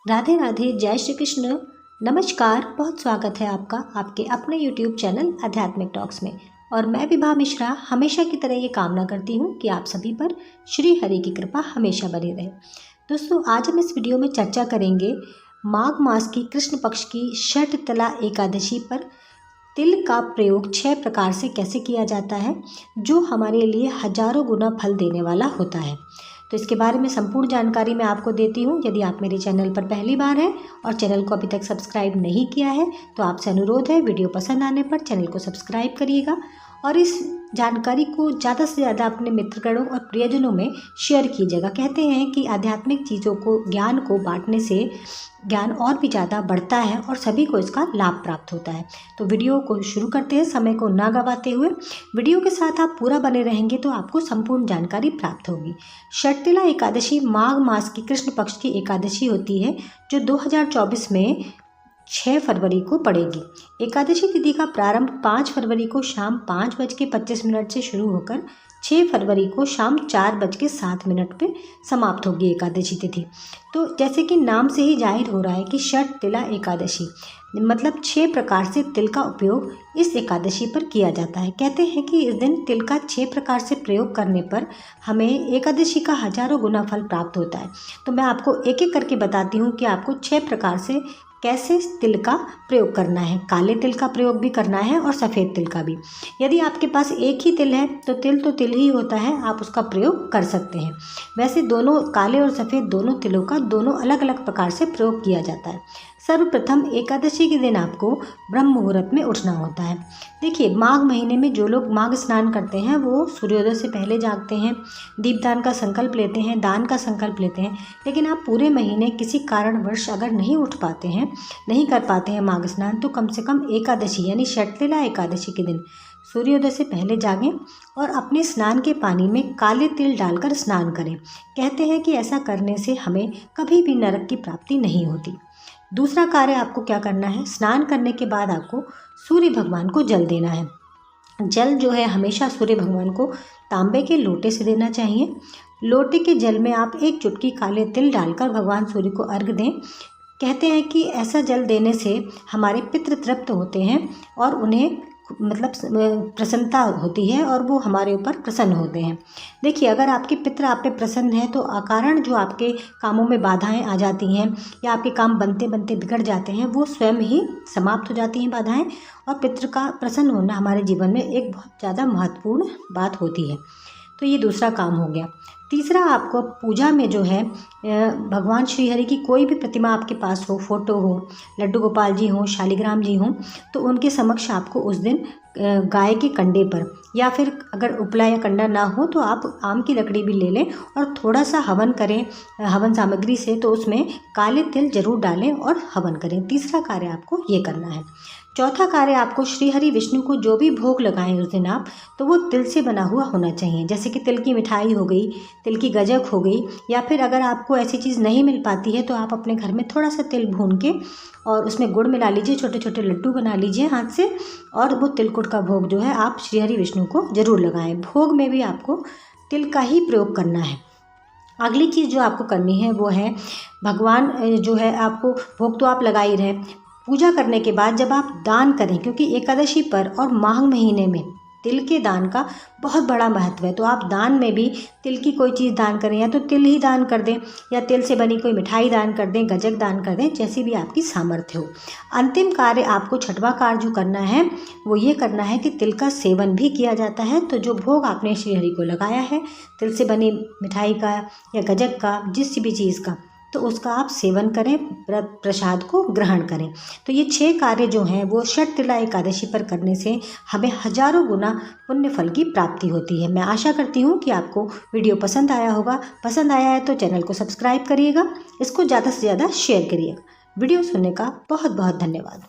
राधे राधे, जय श्री कृष्ण। नमस्कार, बहुत स्वागत है आपका आपके अपने YouTube चैनल आध्यात्मिक टॉक्स में। और मैं विभा मिश्रा हमेशा की तरह ये कामना करती हूँ कि आप सभी पर श्री हरि की कृपा हमेशा बनी रहे। दोस्तों, आज हम इस वीडियो में चर्चा करेंगे माघ मास की कृष्ण पक्ष की षटतिला एकादशी पर तिल का प्रयोग 6 प्रकार से कैसे किया जाता है, जो हमारे लिए हजारों गुना फल देने वाला होता है। तो इसके बारे में संपूर्ण जानकारी मैं आपको देती हूँ। यदि आप मेरे चैनल पर पहली बार हैं और चैनल को अभी तक सब्सक्राइब नहीं किया है तो आपसे अनुरोध है, वीडियो पसंद आने पर चैनल को सब्सक्राइब करिएगा और इस जानकारी को ज़्यादा से ज़्यादा अपने मित्रगणों और प्रियजनों में शेयर कीजिएगा। कहते हैं कि आध्यात्मिक चीज़ों को, ज्ञान को बांटने से ज्ञान और भी ज़्यादा बढ़ता है और सभी को इसका लाभ प्राप्त होता है। तो वीडियो को शुरू करते हैं, समय को ना गवाते हुए। वीडियो के साथ आप पूरा बने रहेंगे तो आपको संपूर्ण जानकारी प्राप्त होगी। षटतिला एकादशी माघ मास की कृष्ण पक्ष की एकादशी होती है, जो 2024 में 6 फरवरी को पड़ेगी। एकादशी तिथि का प्रारंभ 5 फरवरी को शाम 5:25 से शुरू होकर 6 फरवरी को शाम 4:07 पे समाप्त होगी एकादशी तिथि। तो जैसे कि नाम से ही जाहिर हो रहा है कि षटतिला एकादशी मतलब 6 प्रकार से तिल का उपयोग इस एकादशी पर किया जाता है। कहते हैं कि इस दिन तिल का 6 प्रकार से प्रयोग करने पर हमें एकादशी का हजारों गुना फल प्राप्त होता है। तो मैं आपको एक एक करके बताती हूँ कि आपको 6 प्रकार से कैसे तिल का प्रयोग करना है। काले तिल का प्रयोग भी करना है और सफ़ेद तिल का भी। यदि आपके पास एक ही तिल है तो तिल ही होता है, आप उसका प्रयोग कर सकते हैं। वैसे दोनों काले और सफ़ेद दोनों तिलों का दोनों अलग अलग प्रकार से प्रयोग किया जाता है। सर्वप्रथम एकादशी के दिन आपको ब्रह्म मुहूर्त में उठना होता है। देखिए, माघ महीने में जो लोग माघ स्नान करते हैं वो सूर्योदय से पहले जागते हैं, दीपदान का संकल्प लेते हैं, दान का संकल्प लेते हैं। लेकिन आप पूरे महीने किसी कारणवश अगर नहीं उठ पाते हैं, नहीं कर पाते हैं माघ स्नान, तो कम से कम एकादशी यानी षटतिला एकादशी के दिन सूर्योदय से पहले जागें और अपने स्नान के पानी में काले तिल डालकर स्नान करें। कहते हैं कि ऐसा करने से हमें कभी भी नरक की प्राप्ति नहीं होती। दूसरा कार्य आपको क्या करना है, स्नान करने के बाद आपको सूर्य भगवान को जल देना है। जल जो है हमेशा सूर्य भगवान को तांबे के लोटे से देना चाहिए। लोटे के जल में आप 1 चुटकी काले तिल डालकर भगवान सूर्य को अर्घ दें। कहते हैं कि ऐसा जल देने से हमारे पितृ तृप्त होते हैं और उन्हें मतलब प्रसन्नता होती है और वो हमारे ऊपर प्रसन्न होते हैं। देखिए, अगर आपके पितृ आप पे प्रसन्न है तो अकारण जो आपके कामों में बाधाएं आ जाती हैं या आपके काम बनते बनते बिगड़ जाते हैं, वो स्वयं ही समाप्त हो जाती हैं बाधाएं। और पितृ का प्रसन्न होना हमारे जीवन में एक बहुत ज़्यादा महत्वपूर्ण बात होती है। तो ये दूसरा काम हो गया। तीसरा, आपको पूजा में जो है भगवान श्री हरि की कोई भी प्रतिमा आपके पास हो, फोटो हो, लड्डू गोपाल जी हों, शालिग्राम जी हों, तो उनके समक्ष आपको उस दिन गाय के कंडे पर या फिर अगर उपला या कंडा ना हो तो आप आम की लकड़ी भी ले लें और थोड़ा सा हवन करें हवन सामग्री से। तो उसमें काले तिल जरूर डालें और हवन करें। तीसरा कार्य आपको ये करना है। चौथा कार्य, आपको श्री हरि विष्णु को जो भी भोग लगाएं उस दिन आप, तो वो तिल से बना हुआ होना चाहिए। जैसे कि तिल की मिठाई हो गई, तिल की गजक हो गई, या फिर अगर आपको ऐसी चीज़ नहीं मिल पाती है तो आप अपने घर में थोड़ा सा तिल भून के और उसमें गुड़ मिला लीजिए, छोटे छोटे लड्डू बना लीजिए हाथ से, और वो तिलकुट का भोग जो है आप श्री हरि विष्णु को जरूर लगाएं। भोग में भी आपको तिल का ही प्रयोग करना है। अगली चीज़ जो आपको करनी है वो है, भगवान जो है आपको भोग तो आप लगा ही रहे, पूजा करने के बाद जब आप दान करें, क्योंकि एकादशी पर और माघ महीने में तिल के दान का बहुत बड़ा महत्व है, तो आप दान में भी तिल की कोई चीज़ दान करें, या तो तिल ही दान कर दें या तिल से बनी कोई मिठाई दान कर दें, गजक दान कर दें, जैसी भी आपकी सामर्थ्य हो। अंतिम कार्य आपको, छठवां कार्य जो करना है वो ये करना है कि तिल का सेवन भी किया जाता है। तो जो भोग आपने श्री हरि को लगाया है, तिल से बनी मिठाई का या गजक का, जिस भी चीज़ का, तो उसका आप सेवन करें, प्रसाद को ग्रहण करें। तो ये 6 कार्य जो हैं वो षटतिला एकादशी पर करने से हमें हजारों गुना पुण्य फल की प्राप्ति होती है। मैं आशा करती हूँ कि आपको वीडियो पसंद आया होगा। पसंद आया है तो चैनल को सब्सक्राइब करिएगा, इसको ज़्यादा से ज़्यादा शेयर करिएगा। वीडियो सुनने का बहुत बहुत धन्यवाद।